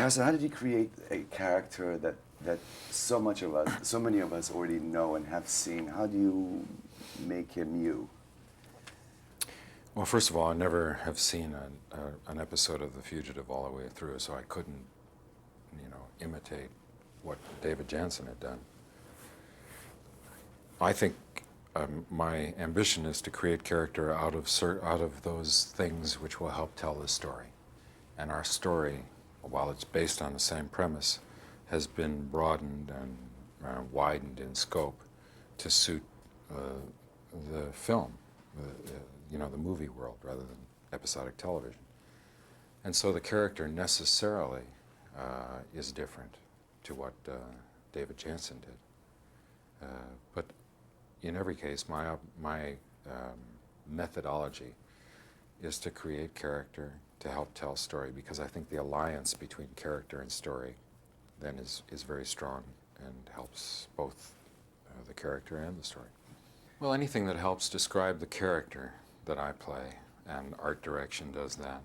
So how did you create a character that so many of us already know and have seen? How do you make him you? Well, first of all, I never have seen an episode of The Fugitive all the way through, so I couldn't, imitate what David Jansen had done. I think my ambition is to create character out of those things which will help tell the story. And our story, while it's based on the same premise, has been broadened and widened in scope to suit the film, the movie world, rather than episodic television. And so the character necessarily is different to what David Jansen did. But in every case, my methodology is to create character to help tell story, because I think the alliance between character and story then is very strong and helps both the character and the story. Well, anything that helps describe the character that I play, and art direction does that.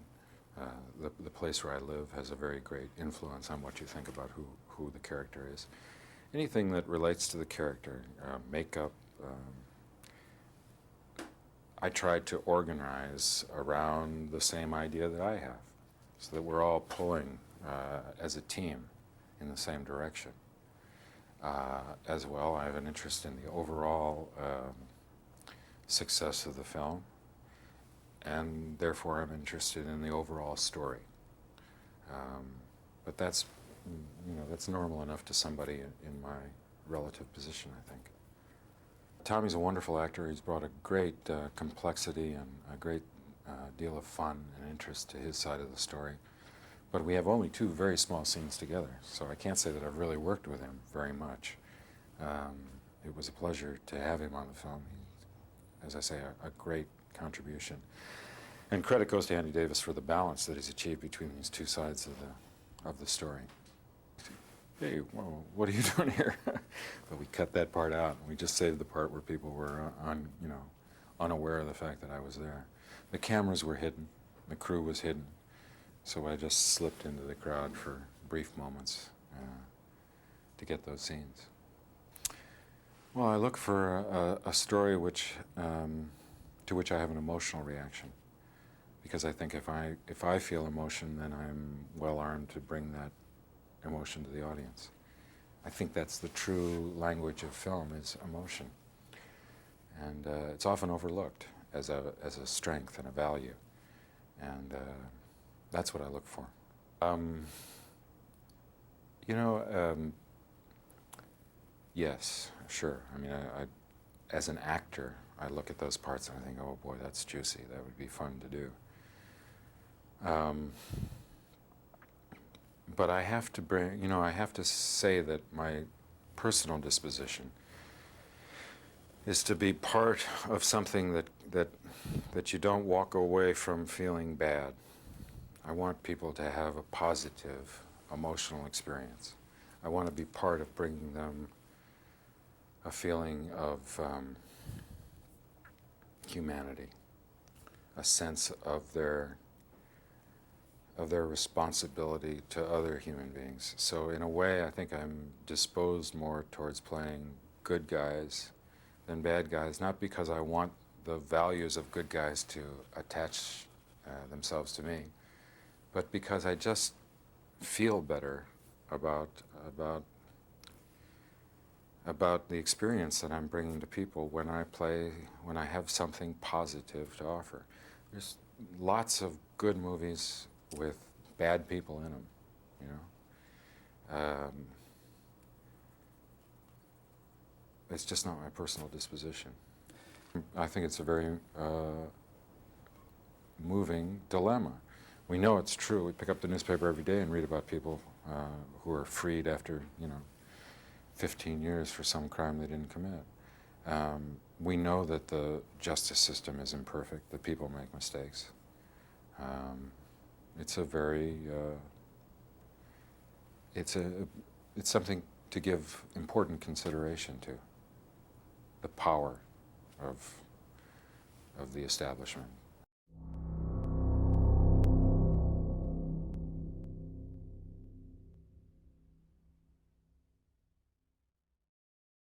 The place where I live has a very great influence on what you think about who the character is. Anything that relates to the character, makeup, I try to organize around the same idea that I have, so that we're all pulling as a team in the same direction. As well, I have an interest in the overall success of the film, and therefore I'm interested in the overall story. But that's normal enough to somebody in my relative position, I think. Tommy's a wonderful actor. He's brought a great complexity and a great deal of fun and interest to his side of the story. But we have only 2 very small scenes together, so I can't say that I've really worked with him very much. It was a pleasure to have him on the film. He's, as I say, a great contribution. And credit goes to Andy Davis for the balance that he's achieved between these 2 sides of the story. Hey, whoa, what are you doing here? But we cut that part out. We just saved the part where people were unaware of the fact that I was there. The cameras were hidden. The crew was hidden. So I just slipped into the crowd for brief moments to get those scenes. Well, I look for a story to which I have an emotional reaction, because I think if I feel emotion, then I'm well armed to bring that emotion to the audience. I think that's the true language of film, is emotion, and it's often overlooked as a strength and a value, and that's what I look for. Yes, sure. I mean, I as an actor, I look at those parts and I think, oh boy, that's juicy. That would be fun to do. But I have to I have to say that my personal disposition is to be part of something that you don't walk away from feeling bad. I want people to have a positive emotional experience. I want to be part of bringing them a feeling of humanity, a sense of their responsibility to other human beings. So in a way, I think I'm disposed more towards playing good guys than bad guys, not because I want the values of good guys to attach themselves to me, but because I just feel better about the experience that I'm bringing to people when I have something positive to offer. There's lots of good movies with bad people in them, It's just not my personal disposition. I think it's a very moving dilemma. We know it's true. We pick up the newspaper every day and read about people who are freed after, 15 years for some crime they didn't commit. We know that the justice system is imperfect, that people make mistakes. It's a very, it's something to give important consideration to, the power of the establishment.